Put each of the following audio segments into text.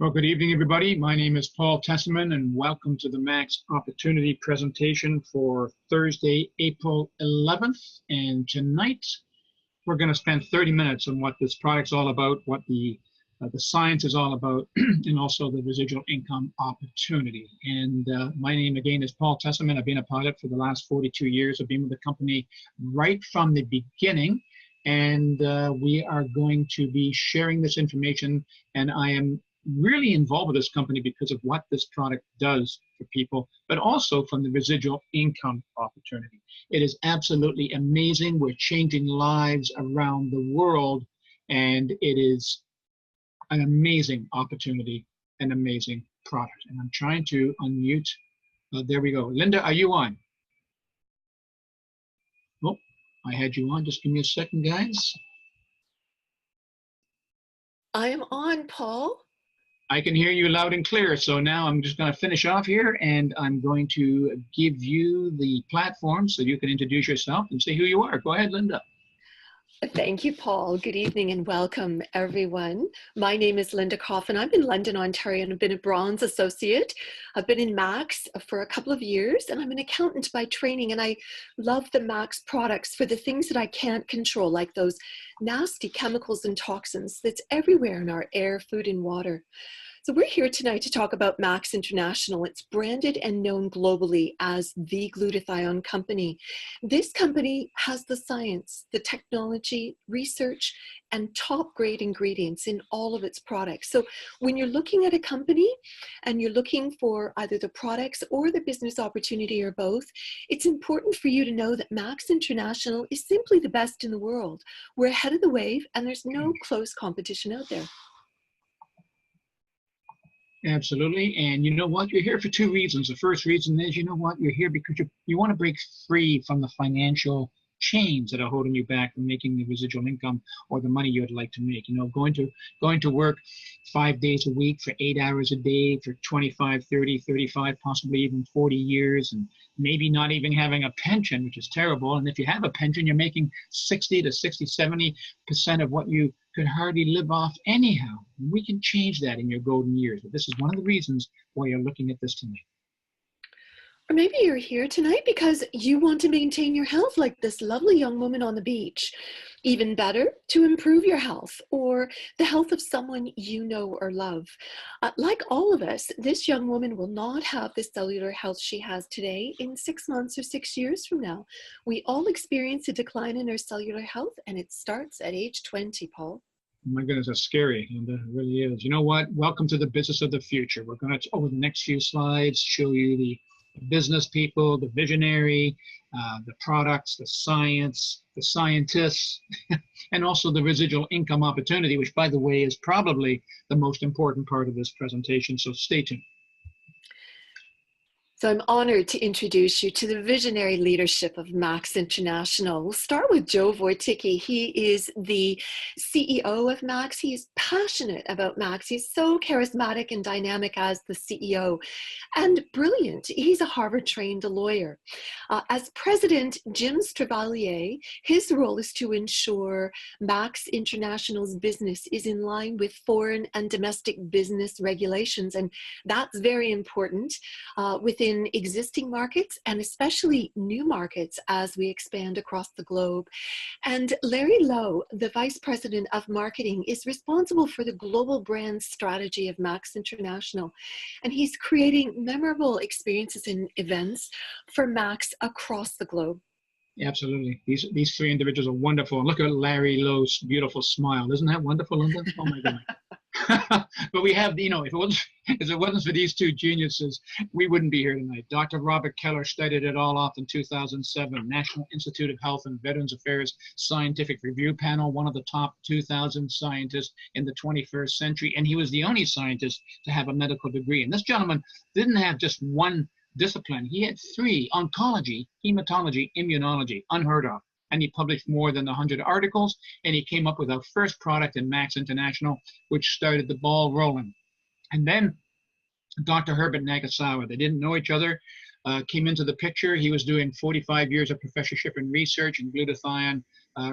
Well, good evening, everybody. My name is Paul Tesseman, and welcome to the Max Opportunity presentation for Thursday, April 11th. And tonight, we're going to spend 30 minutes on what this product's all about, what the science is all about, and also the residual income opportunity. And my name, again, is Paul Tesseman. I've been a pilot for the last 42 years. I've been with the company right from the beginning. And we are going to be sharing this information, and I am really involved with this company because of what this product does for people, but also from the residual income opportunity. It is absolutely amazing. We're changing lives around the world, and it is an amazing opportunity, an amazing product. And I'm trying to unmute. There we go. Linda, are you on? Oh, I had you on. Just give me a second, guys. I am on, Paul. I can hear you loud and clear. So now I'm just going to finish off here, and I'm going to give you the platform so you can introduce yourself and say who you are. Go ahead, Linda. Thank you, Paul. Good evening and welcome, everyone. My name is Linda Coffin. I'm in London, Ontario, and I've been a Bronze Associate. I've been in Max for a couple of years, and I'm an accountant by training, and I love the Max products for the things that I can't control, like those nasty chemicals and toxins that's everywhere in our air, food, and water. So we're here tonight to talk about Max International. It's branded and known globally as the glutathione company. This company has the science, the technology, research, and top grade ingredients in all of its products. So when you're looking at a company and you're looking for either the products or the business opportunity or both, it's important for you to know that Max International is simply the best in the world. We're ahead of the wave, and there's no close competition out there. Absolutely. And you know what? You're here for two reasons. The first reason is, you know what? You're here because you want to break free from the financial chains that are holding you back from making the residual income or the money you'd like to make. You know, going to work 5 days a week for 8 hours a day for 25, 30, 35, possibly even 40 years, and maybe not even having a pension, which is terrible. And if you have a pension, you're making 60 to 60, 70% of what you could hardly live off anyhow. We can change that in your golden years. But this is one of the reasons why you're looking at this tonight. Or maybe you're here tonight because you want to maintain your health like this lovely young woman on the beach. Even better, to improve your health or the health of someone you know or love. Like all of us, this young woman will not have the cellular health she has today in 6 months or 6 years from now. We all experience a decline in our cellular health, and it starts at age 20, Paul. Oh my goodness, that's scary. And it really is. You know what? Welcome to the business of the future. We're going to, over the next few slides, show you the business people, the visionary, the products, the science, the scientists, and also the residual income opportunity, which, by the way, is probably the most important part of this presentation. So stay tuned. So I'm honored to introduce you to the visionary leadership of Max International. We'll start with Joe Vorticki. He is the CEO of Max. He is passionate about Max. He's so charismatic and dynamic as the CEO and brilliant. He's a Harvard-trained lawyer. As president, Jim Stravalier, his role is to ensure Max International's business is in line with foreign and domestic business regulations, and that's very important within existing markets and especially new markets as we expand across the globe. And Larry Lowe, the Vice President of Marketing, is responsible for the global brand strategy of Max International. And he's creating memorable experiences and events for Max across the globe. Absolutely. These three individuals are wonderful. And look at Larry Lowe's beautiful smile. Isn't that wonderful, Linda? Oh my goodness. But we have, you know, if it wasn't for these two geniuses, we wouldn't be here tonight. Dr. Robert Keller started it all off in 2007, National Institute of Health and Veterans Affairs Scientific Review Panel, one of the top 2,000 scientists in the 21st century. And he was the only scientist to have a medical degree. And this gentleman didn't have just one discipline. He had three: oncology, hematology, immunology, unheard of. And he published more than 100 articles, and he came up with our first product in Max International, which started the ball rolling. And then Dr. Herbert Nagasawa, they didn't know each other, came into the picture. He was doing 45 years of professorship in research in glutathione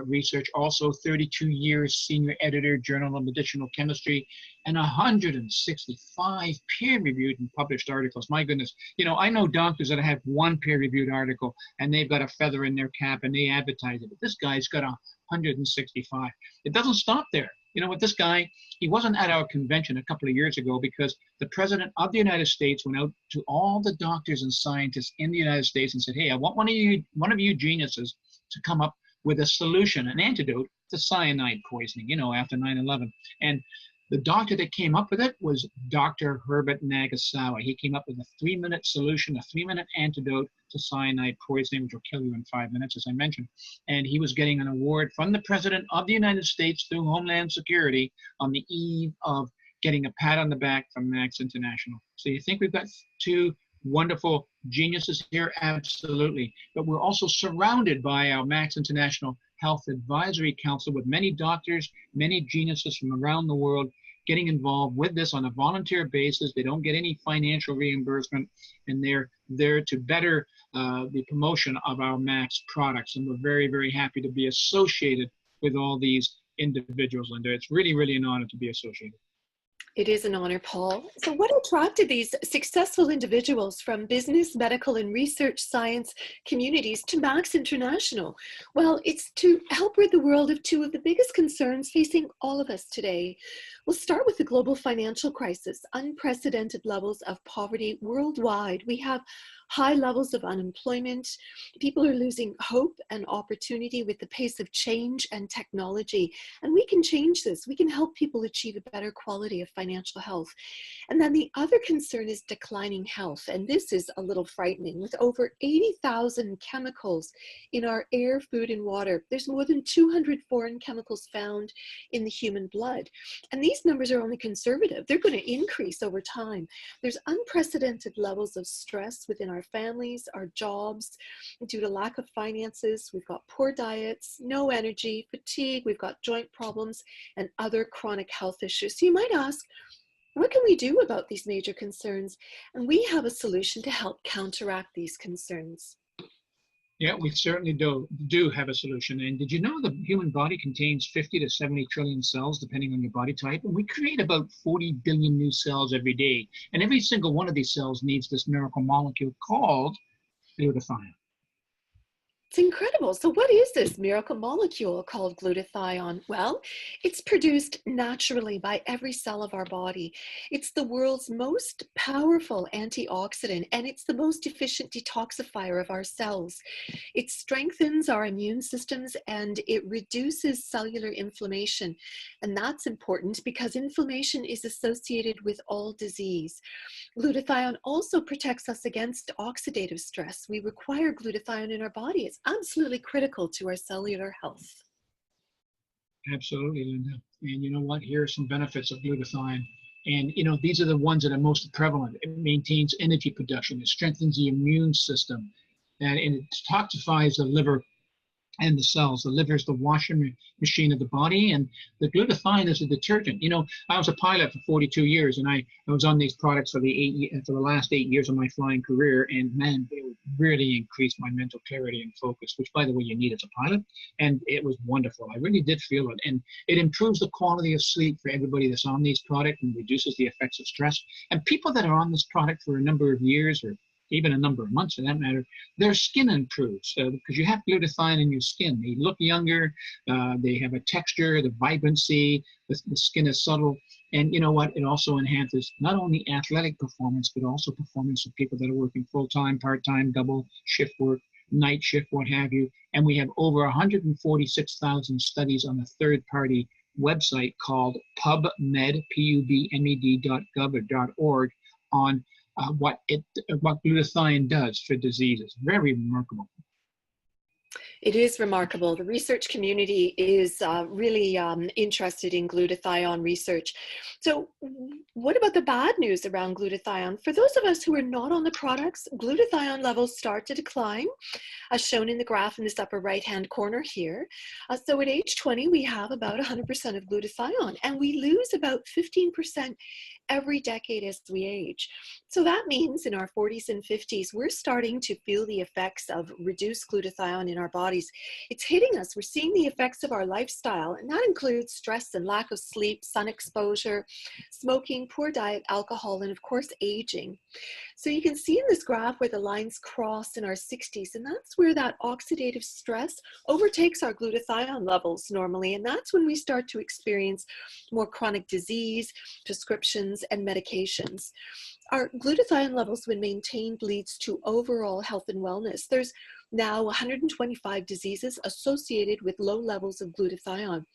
research, also 32 years senior editor, Journal of Medicinal Chemistry, and 165 peer-reviewed and published articles. My goodness, you know, I know doctors that have one peer-reviewed article and they've got a feather in their cap and they advertise it. But this guy's got 165. It doesn't stop there. You know what, this guy, he wasn't at our convention a couple of years ago because the President of the United States went out to all the doctors and scientists in the United States and said, hey, I want one of you geniuses to come up with a solution, an antidote to cyanide poisoning, you know, after 9/11. And the doctor that came up with it was Dr. Herbert Nagasawa. He came up with a 3-minute solution, a 3-minute antidote to cyanide poisoning, which will kill you in 5 minutes, as I mentioned. And he was getting an award from the President of the United States through Homeland Security on the eve of getting a pat on the back from Max International. So you think we've got two wonderful geniuses here? Absolutely. But we're also surrounded by our Max International Health Advisory Council with many doctors, many geniuses from around the world getting involved with this on a volunteer basis. They don't get any financial reimbursement, and they're there to better the promotion of our Max products. And we're very, very happy to be associated with all these individuals, Linda. It's really, really an honor to be associated. It is an honor, Paul. So what attracted these successful individuals from business, medical, and research science communities to Max International? Well, it's to help rid the world of two of the biggest concerns facing all of us today. We'll start with the global financial crisis, unprecedented levels of poverty worldwide. We have high levels of unemployment. People are losing hope and opportunity with the pace of change and technology. And we can change this. We can help people achieve a better quality of financial health. And then the other concern is declining health. And this is a little frightening. With over 80,000 chemicals in our air, food, and water, there's more than 200 foreign chemicals found in the human blood. And these numbers are only conservative. They're going to increase over time. There's unprecedented levels of stress within our families, our jobs, due to lack of finances. We've got poor diets, no energy, fatigue, we've got joint problems, and other chronic health issues. So you might ask, what can we do about these major concerns? And we have a solution to help counteract these concerns. Yeah, we certainly do have a solution. And did you know the human body contains 50 to 70 trillion cells, depending on your body type? And we create about 40 billion new cells every day. And every single one of these cells needs this miracle molecule called glutathione. It's incredible. So what is this miracle molecule called glutathione? Well, it's produced naturally by every cell of our body. It's the world's most powerful antioxidant, and it's the most efficient detoxifier of our cells. It strengthens our immune systems and it reduces cellular inflammation. And that's important because inflammation is associated with all disease. Glutathione also protects us against oxidative stress. We require glutathione in our body. It's absolutely critical to our cellular health. Absolutely, Linda. And you know what? Here are some benefits of glutathione. And you know, these are the ones that are most prevalent. It maintains energy production. It strengthens the immune system. And it detoxifies the liver and the cells. The liver is the washing machine of the body, and the glutathione is a detergent. You know, I was a pilot for 42 years, and I was on these products for the last 8 years of my flying career, and man, it really increased my mental clarity and focus, which, by the way, you need as a pilot, and it was wonderful. I really did feel it, and it improves the quality of sleep for everybody that's on these products and reduces the effects of stress. And people that are on this product for a number of years, or even a number of months for that matter, their skin improves because you have glutathione in your skin. They look younger, they have a texture, the vibrancy, the skin is subtle. And you know what? It also enhances not only athletic performance, but also performance of people that are working full-time, part-time, double shift work, night shift, what have you. And we have over 146,000 studies on a third-party website called PubMed, PUBMED.gov or .org on what glutathione does for diseases. Very remarkable. It is remarkable. The research community is really interested in glutathione research. So what about the bad news around glutathione? For those of us who are not on the products, glutathione levels start to decline, as shown in the graph in this upper right-hand corner here. So at age 20, we have about 100% of glutathione, and we lose about 15% every decade as we age. So that means in our 40s and 50s, we're starting to feel the effects of reduced glutathione in our bodies. It's hitting us. We're seeing the effects of our lifestyle, and that includes stress and lack of sleep, sun exposure, smoking, poor diet, alcohol, and of course, aging. So you can see in this graph where the lines cross in our 60s, and that's where that oxidative stress overtakes our glutathione levels normally, and that's when we start to experience more chronic disease, prescriptions, and medications. Our glutathione levels, when maintained, leads to overall health and wellness. There's now 125 diseases associated with low levels of glutathione.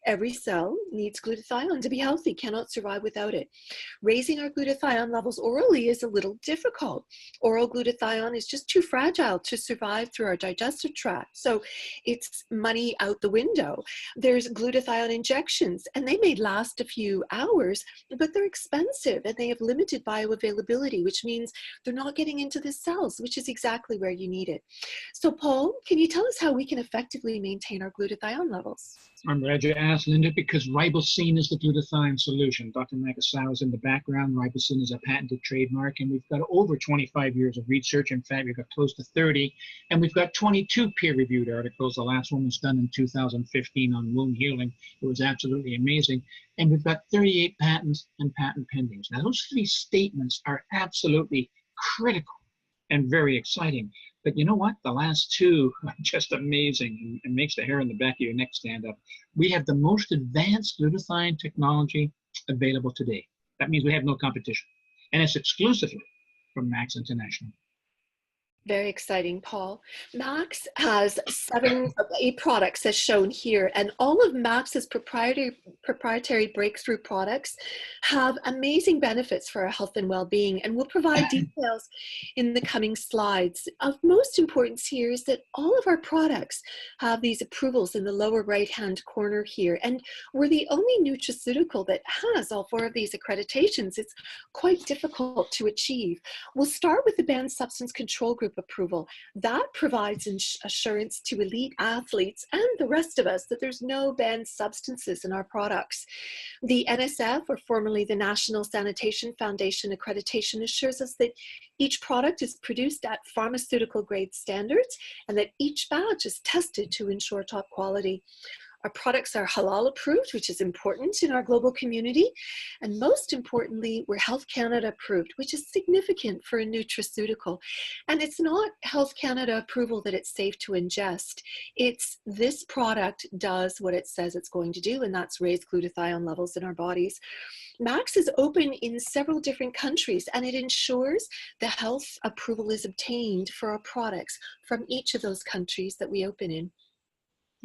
Every cell needs glutathione to be healthy, cannot survive without it. Raising our glutathione levels orally is a little difficult. Oral glutathione is just too fragile to survive through our digestive tract, so it's money out the window. There's glutathione injections, and they may last a few hours, but they're expensive and they have limited bioavailability, which means they're not getting into the cells, which is exactly where you need it. So Paul, can you tell us how we can effectively maintain our glutathione levels? I'm glad you asked, Linda, because RiboCeine is the glutathione solution. Dr. Nakasawa is in the background. RiboCeine is a patented trademark, and we've got over 25 years of research. In fact, we've got close to 30, and we've got 22 peer-reviewed articles. The last one was done in 2015 on wound healing. It was absolutely amazing. And we've got 38 patents and patent pendings. Now, those three statements are absolutely critical and very exciting. But you know what? The last two are just amazing. It makes the hair on the back of your neck stand up. We have the most advanced glutathione technology available today. That means we have no competition. And it's exclusively from Max International. Very exciting, Paul. Max has 8 products as shown here, and all of Max's proprietary breakthrough products have amazing benefits for our health and well-being, and we'll provide details in the coming slides. Of most importance here is that all of our products have these approvals in the lower right-hand corner here, and we're the only nutraceutical that has all 4 of these accreditations. It's quite difficult to achieve. We'll start with the Banned Substance Control Group approval. That provides assurance to elite athletes and the rest of us that there's no banned substances in our products. The NSF, or formerly the National Sanitation Foundation accreditation, assures us that each product is produced at pharmaceutical grade standards and that each batch is tested to ensure top quality. Our products are halal approved, which is important in our global community. And most importantly, we're Health Canada approved, which is significant for a nutraceutical. And it's not Health Canada approval that it's safe to ingest. It's this product does what it says it's going to do, and that's raise glutathione levels in our bodies. Max is open in several different countries, and it ensures the health approval is obtained for our products from each of those countries that we open in.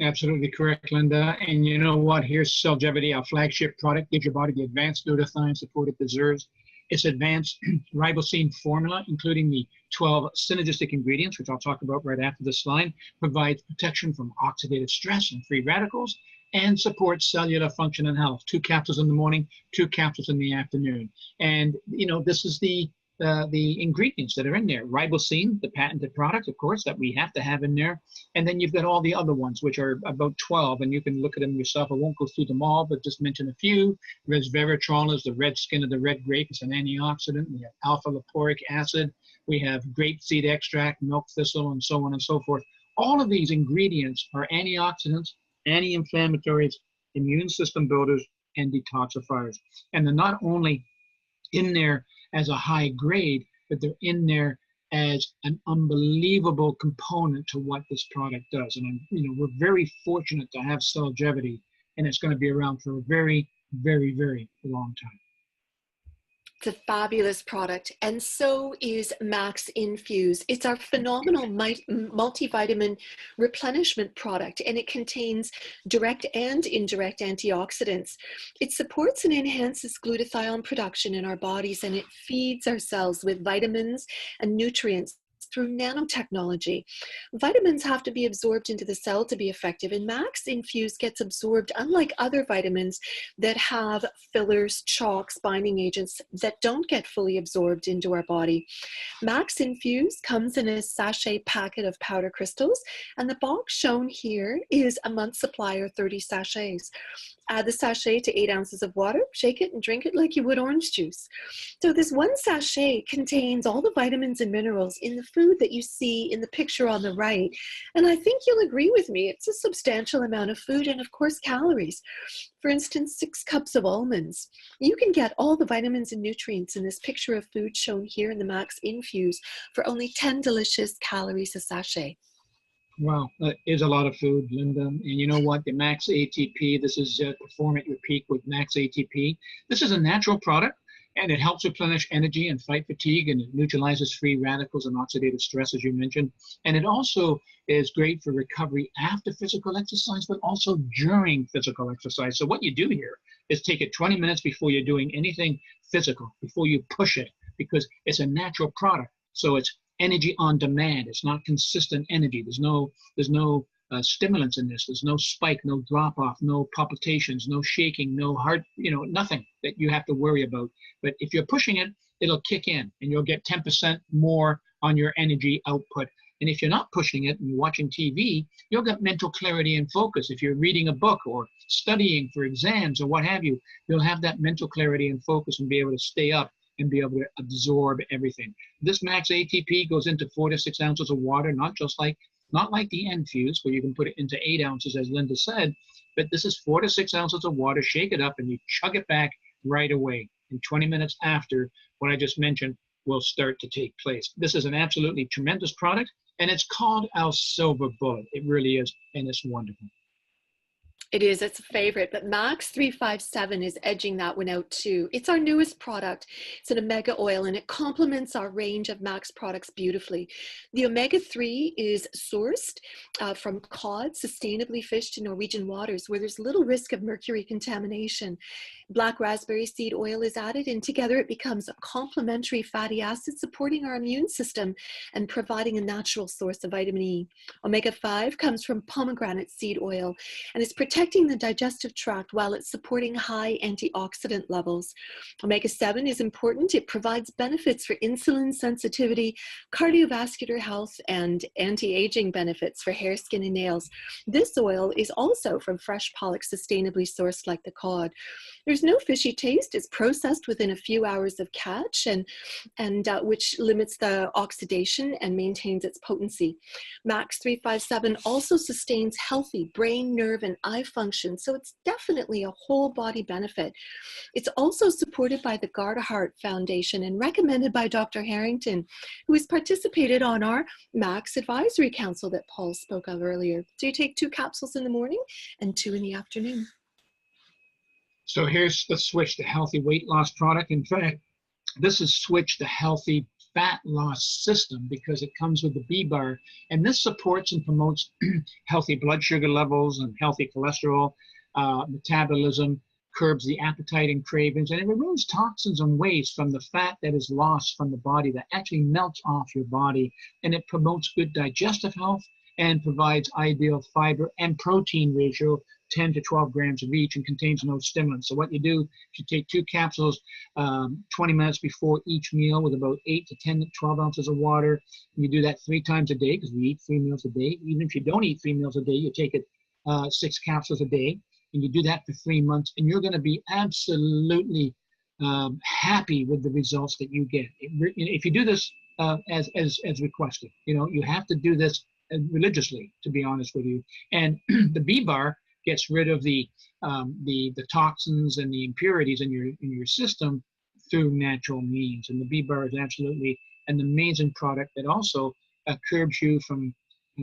Absolutely correct, Linda. And you know what? Here's Cellgevity, our flagship product. Gives your body the advanced glutathione support it deserves. Its advanced RiboCeine formula, including the 12 synergistic ingredients, which I'll talk about right after this slide, provides protection from oxidative stress and free radicals and supports cellular function and health. 2 capsules in the morning, 2 capsules in the afternoon. And, you know, this is the ingredients that are in there. RiboCeine, the patented product, of course, that we have to have in there. And then you've got all the other ones, which are about 12, and you can look at them yourself. I won't go through them all, but just mention a few. Resveratrol is the red skin of the red grape. It's an antioxidant. We have alpha lipoic acid. We have grapeseed extract, milk thistle, and so on and so forth. All of these ingredients are antioxidants, anti-inflammatories, immune system builders, and detoxifiers. And they're not only in there as a high grade, but they're in there as an unbelievable component to what this product does. And we're very fortunate to have Cellgevity, and it's going to be around for a very, very, very long time. It's a fabulous product, and so is Max Infuse. It's our phenomenal multivitamin replenishment product, and it contains direct and indirect antioxidants. It supports and enhances glutathione production in our bodies, and it feeds our cells with vitamins and nutrients through nanotechnology. Vitamins have to be absorbed into the cell to be effective, and Max Infuse gets absorbed, unlike other vitamins that have fillers, chalks, binding agents that don't get fully absorbed into our body. Max Infuse comes in a sachet packet of powder crystals, and the box shown here is a month's supply or 30 sachets. Add the sachet to 8 ounces of water, shake it, and drink it like you would orange juice. So this one sachet contains all the vitamins and minerals in the food that you see in the picture on the right. And I think you'll agree with me, it's a substantial amount of food and, of course, calories. For instance, 6 cups of almonds. You can get all the vitamins and nutrients in this picture of food shown here in the Max Infuse for only 10 delicious calories a sachet. Wow, that is a lot of food, Linda. And you know what? The Max ATP, this is Perform at Your Peak with Max ATP. This is a natural product, and it helps replenish energy and fight fatigue, and it neutralizes free radicals and oxidative stress, as you mentioned. And it also is great for recovery after physical exercise, but also during physical exercise. So what you do here is take it 20 minutes before you're doing anything physical, before you push it, because it's a natural product. So it's energy on demand. It's not consistent energy. There's no stimulants in this. There's no spike, no drop off, no palpitations, no shaking, no heart, nothing that you have to worry about. But if you're pushing it, it'll kick in and you'll get 10% more on your energy output. And if you're not pushing it and you're watching TV, you'll get mental clarity and focus. If you're reading a book or studying for exams or what have you, you'll have that mental clarity and focus and be able to stay up and be able to absorb everything. This Max ATP goes into 4 to 6 ounces of water, not like the Infuse, where you can put it into 8 ounces, as Linda said, but this is 4 to 6 ounces of water, shake it up, and you chug it back right away. And 20 minutes after what I just mentioned will start to take place. This is an absolutely tremendous product, and it's called our Silver Bullet. It really is, and it's wonderful. It is, it's a favorite, but Max 357 is edging that one out too. It's our newest product. It's an omega oil and it complements our range of Max products beautifully. The omega-3 is sourced from cod, sustainably fished in Norwegian waters where there's little risk of mercury contamination. Black raspberry seed oil is added and together it becomes a complementary fatty acid supporting our immune system and providing a natural source of vitamin E. Omega-5 comes from pomegranate seed oil and is protecting the digestive tract while it's supporting high antioxidant levels. Omega-7 is important. It provides benefits for insulin sensitivity, cardiovascular health, and anti-aging benefits for hair, skin, and nails. This oil is also from fresh pollock, sustainably sourced like the cod. There's no fishy taste. It's processed within a few hours of catch, and which limits the oxidation and maintains its potency. Max 357 also sustains healthy brain, nerve, and eye function, so it's definitely a whole body benefit. It's also supported by the Gardahart Foundation and recommended by Dr. Harrington, who has participated on our Max Advisory Council that Paul spoke of earlier. So you take 2 capsules in the morning and 2 in the afternoon. So here's the switch to healthy weight loss product. In fact, this is switch to healthy fat loss system because it comes with the B-bar, and this supports and promotes healthy blood sugar levels and healthy cholesterol metabolism, curbs the appetite and cravings, and it removes toxins and waste from the fat that is lost from the body that actually melts off your body, and it promotes good digestive health and provides ideal fiber and protein ratio, 10 to 12 grams of each, and contains no stimulants. So what you do, you take 2 capsules 20 minutes before each meal with about 8 to 10 to 12 ounces of water. You do that 3 times a day because we eat 3 meals a day. Even if you don't eat 3 meals a day, you take it 6 capsules a day, and you do that for 3 months, and you're going to be absolutely happy with the results that you get. If you do this as requested, you have to do this religiously, to be honest with you. And the B-bar gets rid of the toxins and the impurities in your system through natural means. And the B-bar is absolutely an amazing product that also curbs you from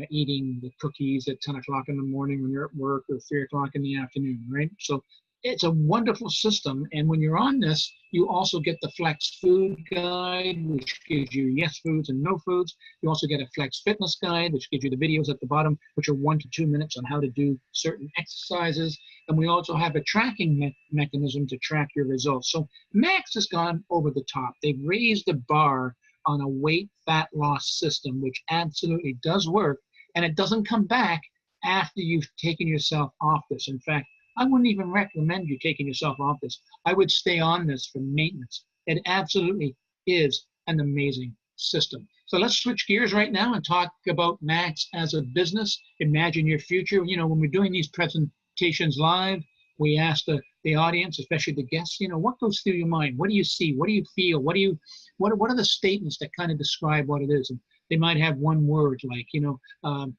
eating the cookies at 10 o'clock in the morning when you're at work or 3 o'clock in the afternoon, right? So it's a wonderful system. And when you're on this, you also get the Flex Food Guide, which gives you yes foods and no foods. You also get a Flex Fitness Guide, which gives you the videos at the bottom, which are 1 to 2 minutes on how to do certain exercises. And we also have a tracking mechanism to track your results. So Max has gone over the top. They've raised the bar on a weight fat loss system, which absolutely does work, and it doesn't come back after you've taken yourself off this. In fact, I wouldn't even recommend you taking yourself off this. I would stay on this for maintenance. It absolutely is an amazing system. So let's switch gears right now and talk about Max as a business. Imagine your future. You know, when we're doing these presentations live, we ask the audience, especially the guests, you know, what goes through your mind? What do you see? What do you feel? What are the statements that kind of describe what it is? And they might have one word like, you know,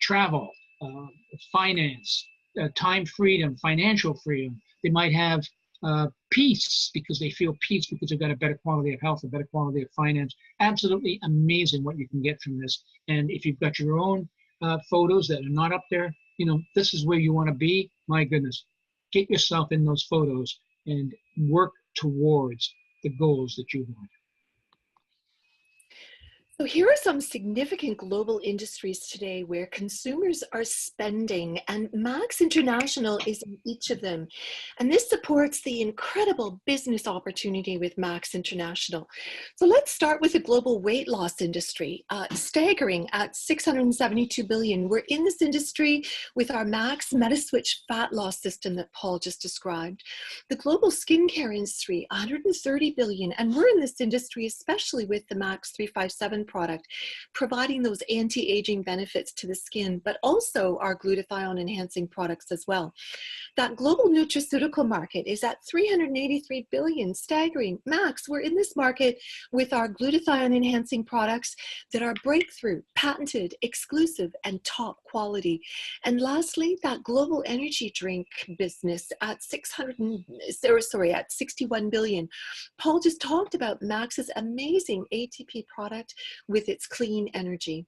travel, finance, time freedom, financial freedom. They might have peace because they feel peace because they've got a better quality of health, a better quality of finance. Absolutely amazing what you can get from this. And if you've got your own photos that are not up there, you know, this is where you want to be. My goodness, get yourself in those photos and work towards the goals that you want. So here are some significant global industries today where consumers are spending, and Max International is in each of them. And this supports the incredible business opportunity with Max International. So let's start with the global weight loss industry, staggering at $672 billion. We're in this industry with our Max MetaSwitch fat loss system that Paul just described. The global skincare industry, $130 billion. And we're in this industry, especially with the Max 357 product, providing those anti-aging benefits to the skin, but also our glutathione enhancing products as well. That global nutraceutical market is at $383 billion, staggering. Max, we're in this market with our glutathione enhancing products that are breakthrough, patented, exclusive, and top quality. And lastly, that global energy drink business at 61 billion. Paul just talked about Max's amazing ATP product with its clean energy.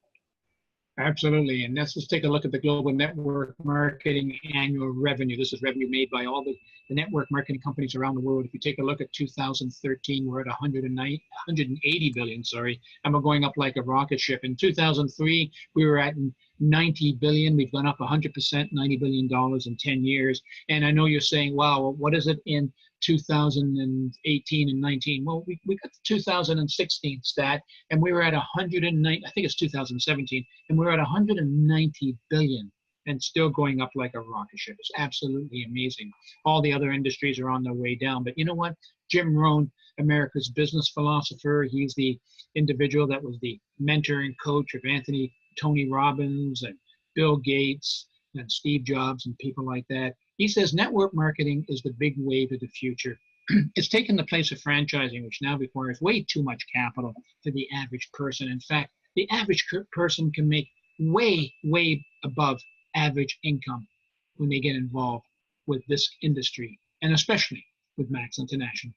Absolutely. And let's just take a look at the global network marketing annual revenue. This is revenue made by all the network marketing companies around the world. If you take a look at 2013, we're at 180 billion, sorry, and we're going up like a rocket ship. In 2003, we were at 90 billion. We've gone up 100%, $90 billion in 10 years. And I know you're saying, wow, what is it in 2018 and 19? Well, we got the 2016 stat, and we were at 109, I think it's 2017, and we're at 190 billion and still going up like a rocket ship. It's absolutely amazing. All the other industries are on their way down. But you know what? Jim Rohn, America's business philosopher, he's the individual that was the mentor and coach of Tony Robbins and Bill Gates and Steve Jobs and people like that. He says network marketing is the big wave of the future. It's taken the place of franchising, which now requires way too much capital for the average person. In fact, the average person can make way, way above average income when they get involved with this industry, and especially with Max International.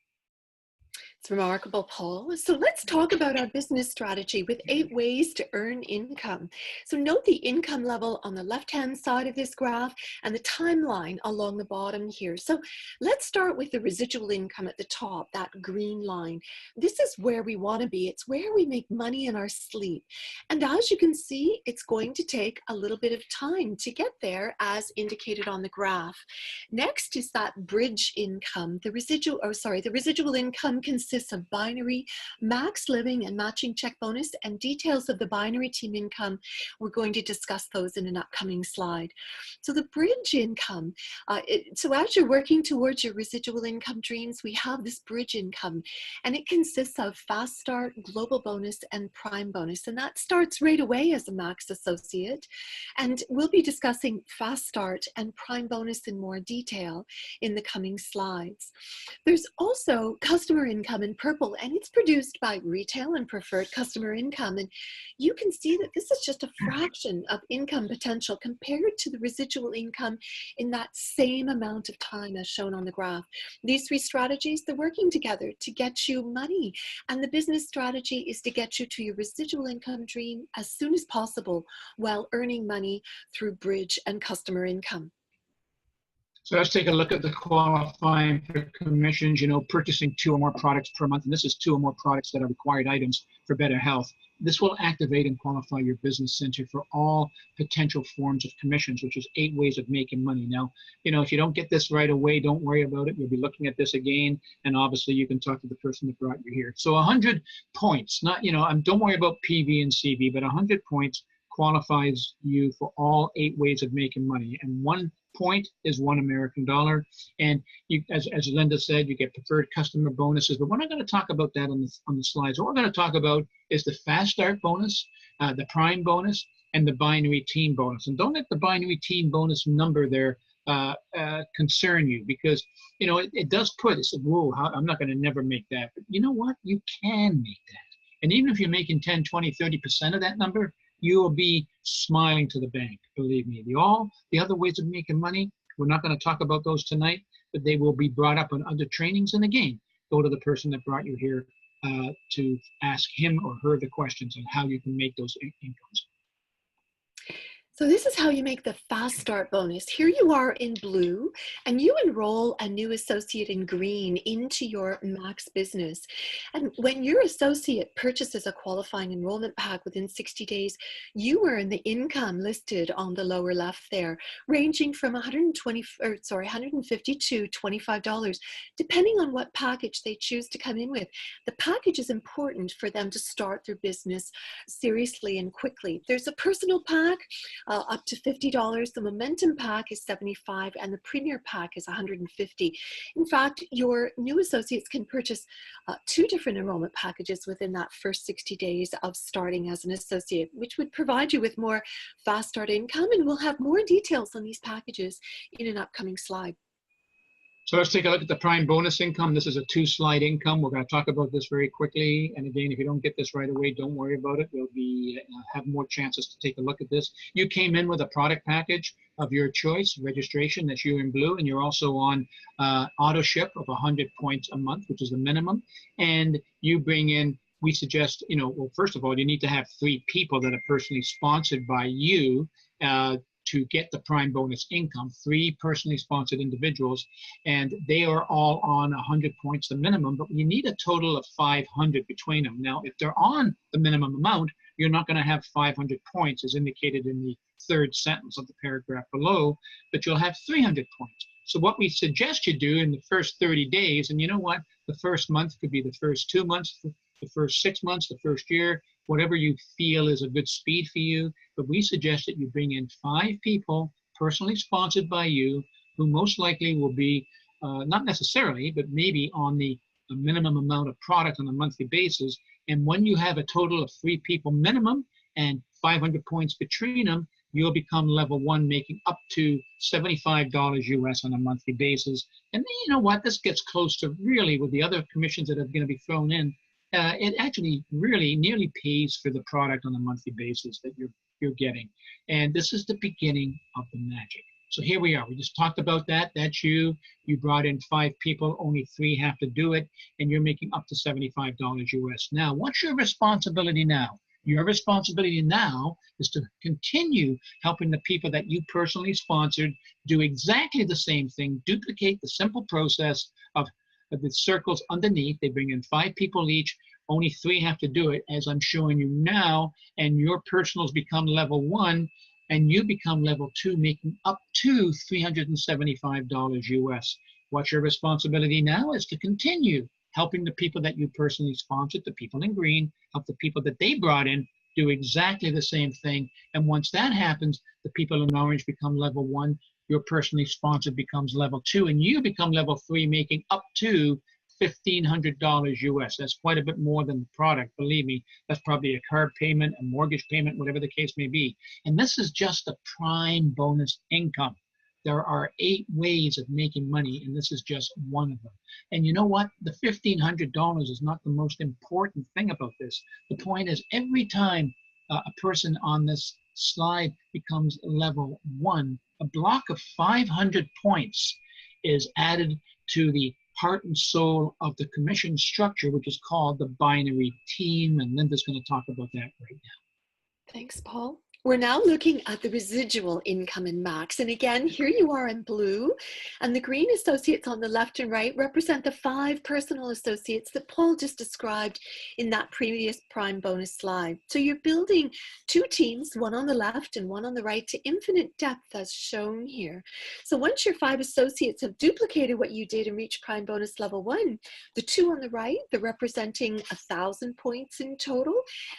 It's remarkable, Paul. So let's talk about our business strategy with 8 ways to earn income. So note the income level on the left-hand side of this graph and the timeline along the bottom here. So let's start with the residual income at the top, that green line. This is where we want to be. It's where we make money in our sleep. And as you can see, it's going to take a little bit of time to get there as indicated on the graph. Next is that bridge income. The residual income consists of binary, max living, and matching check bonus, and details of the binary team income. We're going to discuss those in an upcoming slide. So the bridge income, so as you're working towards your residual income dreams, we have this bridge income, and it consists of fast start, global bonus, and prime bonus. And that starts right away as a Max associate. And we'll be discussing fast start and prime bonus in more detail in the coming slides. There's also customer income in purple, and it's produced by retail and preferred customer income. And you can see that this is just a fraction of income potential compared to the residual income in that same amount of time as shown on the graph. These 3 strategies, they're working together to get you money. And the business strategy is to get you to your residual income dream as soon as possible while earning money through bridge and customer income. So let's take a look at the qualifying for commissions, purchasing 2 or more products per month. And this is 2 or more products that are required items for better health. This will activate and qualify your business center for all potential forms of commissions, which is 8 ways of making money. Now, if you don't get this right away, don't worry about it. You'll be looking at this again. And obviously you can talk to the person that brought you here. So 100 points, don't worry about PV and CV, but 100 points qualifies you for all 8 ways of making money. And 1 point is $1 American. And you, as Linda said, you get preferred customer bonuses, but we're not going to talk about that on the slides. What we're going to talk about is the fast start bonus, the prime bonus, and the binary team bonus. And don't let the binary team bonus number there concern you, because it does put, it's like, whoa, I'm not going to never make that. But you know what? You can make that. And even if you're making 10, 20, 30% of that number, you will be smiling to the bank, believe me. The other ways of making money, we're not going to talk about those tonight, but they will be brought up in other trainings. And again, go to the person that brought you here to ask him or her the questions on how you can make those incomes. So this is how you make the fast start bonus. Here you are in blue, and you enroll a new associate in green into your Max business. And when your associate purchases a qualifying enrollment pack within 60 days, you earn the income listed on the lower left there, ranging from $150 to $25, depending on what package they choose to come in with. The package is important for them to start their business seriously and quickly. There's a personal pack, up to $50. The Momentum pack is $75, and the Premier pack is $150. In fact, your new associates can purchase 2 different enrollment packages within that first 60 days of starting as an associate, which would provide you with more fast start income. And we'll have more details on these packages in an upcoming slide. So let's take a look at the prime bonus income. This is a 2-slide income. We're going to talk about this very quickly. And again, if you don't get this right away, don't worry about it. We'll be have more chances to take a look at this. You came in with a product package of your choice, registration, that's you in blue, and you're also on auto ship of 100 points a month, which is the minimum. And you bring in, we suggest, well, first of all, you need to have 3 people that are personally sponsored by you to get the prime bonus income, 3 personally sponsored individuals, and they are all on 100 points, the minimum, but you need a total of 500 between them. Now, if they're on the minimum amount, you're not going to have 500 points as indicated in the 3rd sentence of the paragraph below, but you'll have 300 points. So what we suggest you do in the first 30 days, and you know what, the first month could be the first 2 months, the first 6 months, the first year, whatever you feel is a good speed for you. But we suggest that you bring in 5 people personally sponsored by you, who most likely will be, not necessarily, but maybe on the minimum amount of product on a monthly basis. And when you have a total of 3 people minimum and 500 points between them, you'll become level 1, making up to $75 US on a monthly basis. And then you know what, this gets close to really with the other commissions that are going to be thrown in. It actually really nearly pays for the product on a monthly basis that you're getting. And this is the beginning of the magic. So here we are. We just talked about that. That's you. You brought in 5 people. Only 3 have to do it. And you're making up to $75 US. Now, what's your responsibility now? Your responsibility now is to continue helping the people that you personally sponsored do exactly the same thing, duplicate the simple process of the circles underneath. They bring in 5 people each. Only 3 have to do it, as I'm showing you now, and your personals become level 1, and you become level 2, making up to $375 US. What your responsibility now is to continue helping the people that you personally sponsored, the people in green, help the people that they brought in do exactly the same thing. And once that happens, the people in orange become level 1, your personally sponsored becomes level 2, and you become level 3, making up to $1,500 US. That's quite a bit more than the product, believe me. That's probably a car payment, a mortgage payment, whatever the case may be. And this is just the prime bonus income. There are 8 ways of making money, and this is just one of them. And you know what? The $1,500 is not the most important thing about this. The point is, every time a person on this slide becomes level 1, a block of 500 points is added to the heart and soul of the commission structure, which is called the binary team. And Linda's going to talk about that right now. Thanks, Paul. We're now looking at the residual income in Max. And again, here you are in blue, and the green associates on the left and right represent the 5 personal associates that Paul just described in that previous prime bonus slide. So you're building 2 teams, one on the left and one on the right, to infinite depth as shown here. So once your 5 associates have duplicated what you did and reached prime bonus level 1, the 2 on the right, they're representing 1,000 points in total.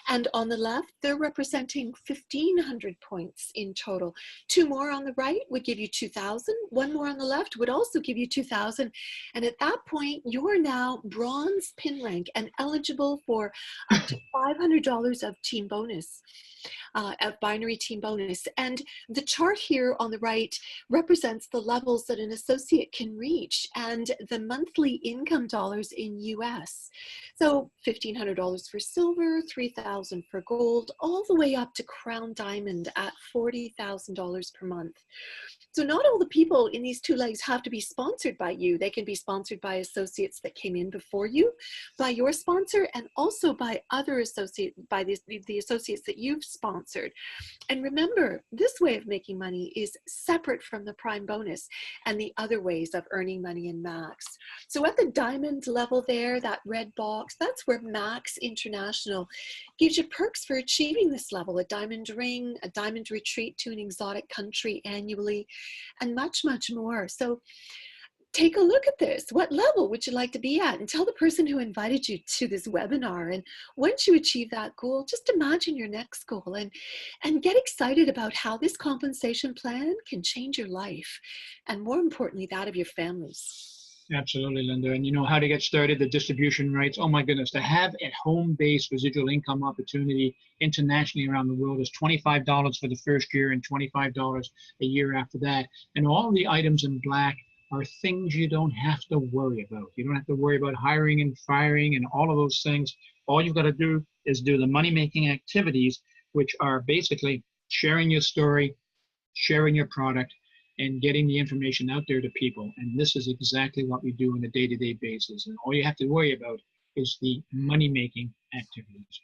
And on the left, they're representing 1,500 points in total. 2 more on the right would give you 2,000. 1 more on the left would also give you 2,000. And at that point, you're now bronze pin rank and eligible for up to $500 of team bonus. Of binary team bonus. And the chart here on the right represents the levels that an associate can reach and the monthly income dollars in US. So $1,500 for silver, $3,000 for gold, all the way up to crown diamond at $40,000 per month. So not all the people in these 2 legs have to be sponsored by you. They can be sponsored by associates that came in before you, by your sponsor, and also by other associates, by the associates that you've sponsored. And remember, this way of making money is separate from the prime bonus and the other ways of earning money in Max. So at the diamond level there, that red box, that's where Max International gives you perks for achieving this level: a diamond ring, a diamond retreat to an exotic country annually, and much, much more. So take a look at this. What level would you like to be at? And tell the person who invited you to this webinar. And once you achieve that goal, just imagine your next goal and get excited about how this compensation plan can change your life, and more importantly, that of your families. Absolutely, Linda. And you know how to get started, the distribution rights. Oh my goodness, to have a home-based residual income opportunity internationally around the world is $25 for the first year and $25 a year after that. And all the items in black are things you don't have to worry about. You don't have to worry about hiring and firing and all of those things. All you've got to do is do the money-making activities, which are basically sharing your story, sharing your product, and getting the information out there to people. And this is exactly what we do on a day-to-day basis. And all you have to worry about is the money-making activities.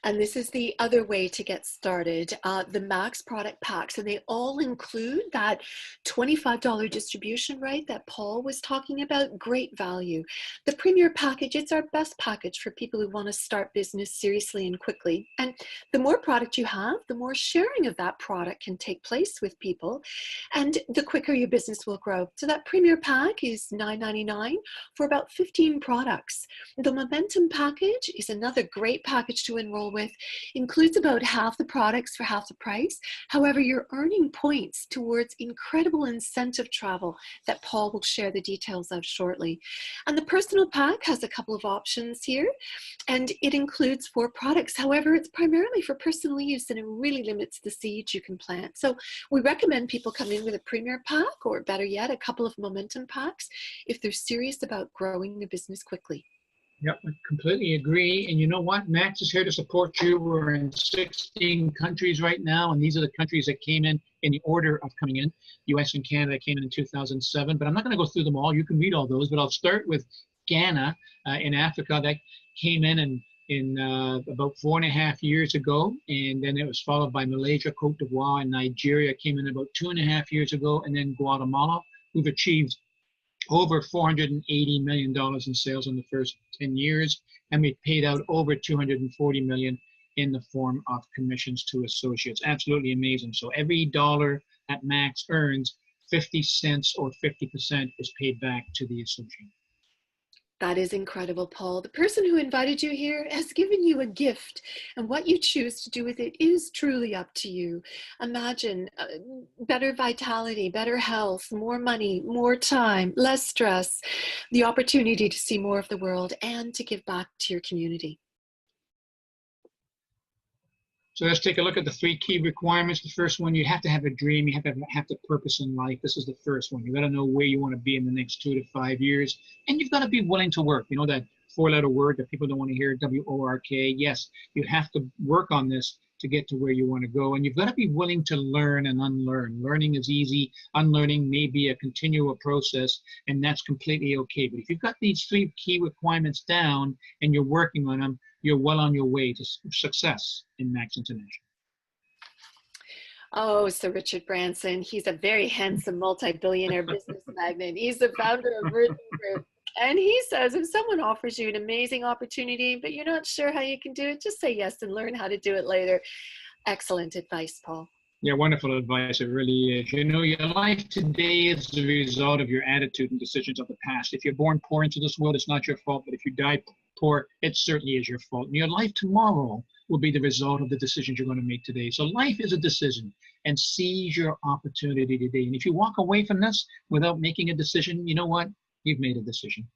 And this is the other way to get started, the Max product packs. And they all include that $25 distribution right that Paul was talking about. Great value. The Premier package, it's our best package for people who want to start business seriously and quickly. And the more product you have, the more sharing of that product can take place with people, and the quicker your business will grow. So that Premier pack is $9.99 for about 15 products. The Momentum package is another great package to enroll with, includes about half the products for half the price. However, you're earning points towards incredible incentive travel that Paul will share the details of shortly. And the Personal pack has a couple of options here, and it includes 4 products. However, it's primarily for personal use, and it really limits the seeds you can plant. So we recommend people come in with a Premier pack, or better yet, a couple of Momentum packs, if they're serious about growing their business quickly. Yep, I completely agree. And you know what? Max is here to support you. We're in 16 countries right now, and these are the countries that came in the order of coming in. US and Canada came in 2007, but I'm not going to go through them all. You can read all those, but I'll start with Ghana in Africa. That came in about 4.5 years ago, and then it was followed by Malaysia, Cote d'Ivoire, and Nigeria came in about 2.5 years ago, and then Guatemala, who've achieved over $480 million in sales in the first 10 years, and we paid out over $240 million in the form of commissions to associates. Absolutely amazing. So every dollar that Max earns, 50 cents or 50% is paid back to the associate. That is incredible, Paul. The person who invited you here has given you a gift, and what you choose to do with it is truly up to you. Imagine better vitality, better health, more money, more time, less stress, the opportunity to see more of the world and to give back to your community. So let's take a look at the 3 key requirements. The first one, you have to have a dream. You have to have the purpose in life. This is the first one. You got to know where you want to be in the next 2 to 5 years. And you've got to be willing to work. You know that 4-letter word that people don't want to hear, W-O-R-K. Yes, you have to work on this to get to where you want to go. And you've got to be willing to learn and unlearn. Learning is easy. Unlearning may be a continual process, and that's completely okay. But if you've got these 3 key requirements down and you're working on them, you're well on your way to success in Max International. Oh, Sir Richard Branson. He's a very handsome multi-billionaire business magnate. He's the founder of Virgin Group. And he says if someone offers you an amazing opportunity, but you're not sure how you can do it, just say yes and learn how to do it later. Excellent advice, Paul. Yeah, wonderful advice. It really is. You know, your life today is the result of your attitude and decisions of the past. If you're born poor into this world, it's not your fault. But if you die poor, it certainly is your fault. And your life tomorrow will be the result of the decisions you're going to make today. So life is a decision, and seize your opportunity today. And if you walk away from this without making a decision, you know what? You've made a decision.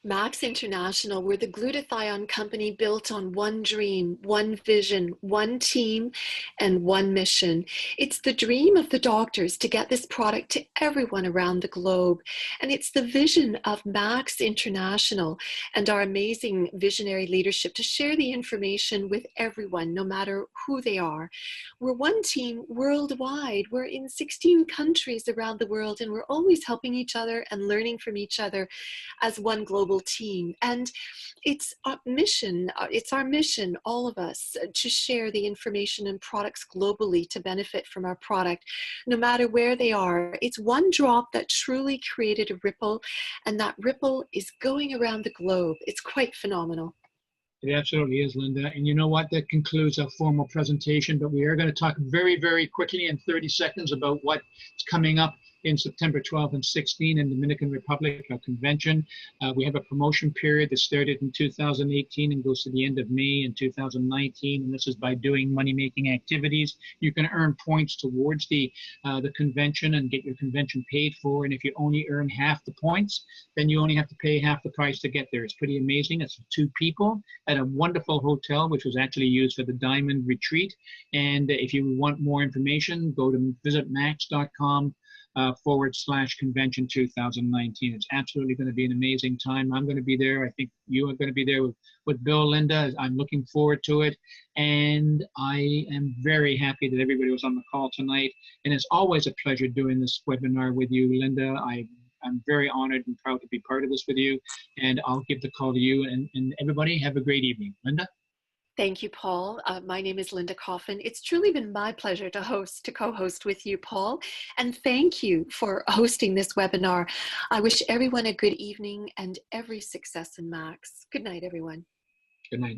Max International, we're the glutathione company built on one dream, one vision, one team, and one mission. It's the dream of the doctors to get this product to everyone around the globe. And it's the vision of Max International and our amazing visionary leadership to share the information with everyone, no matter who they are. We're one team worldwide. We're in 16 countries around the world, and we're always helping each other and learning from each other as one global team. And it's our mission, all of us, to share the information and products globally to benefit from our product, no matter where they are. It's one drop that truly created a ripple, and that ripple is going around the globe. It's quite phenomenal. It absolutely is, Linda. And you know what? That concludes our formal presentation, but we are going to talk very, very quickly in 30 seconds about what's coming up in September 12 and 16 in Dominican Republic, a convention. We have a promotion period that started in 2018 and goes to the end of May in 2019. And this is by doing money-making activities. You can earn points towards the convention and get your convention paid for. And if you only earn half the points, then you only have to pay half the price to get there. It's pretty amazing. It's for 2 people at a wonderful hotel, which was actually used for the Diamond Retreat. And if you want more information, go to visit max.com /convention 2019. It's absolutely going to be an amazing time. I'm going to be there. I think you are going to be there with Bill, Linda. I'm looking forward to it. And I am very happy that everybody was on the call tonight. And it's always a pleasure doing this webinar with you, Linda. I'm very honored and proud to be part of this with you. And I'll give the call to you. And everybody, have a great evening. Linda? Thank you, Paul. My name is Linda Coffin. It's truly been my pleasure to co-host with you, Paul. And thank you for hosting this webinar. I wish everyone a good evening and every success in Max. Good night, everyone. Good night.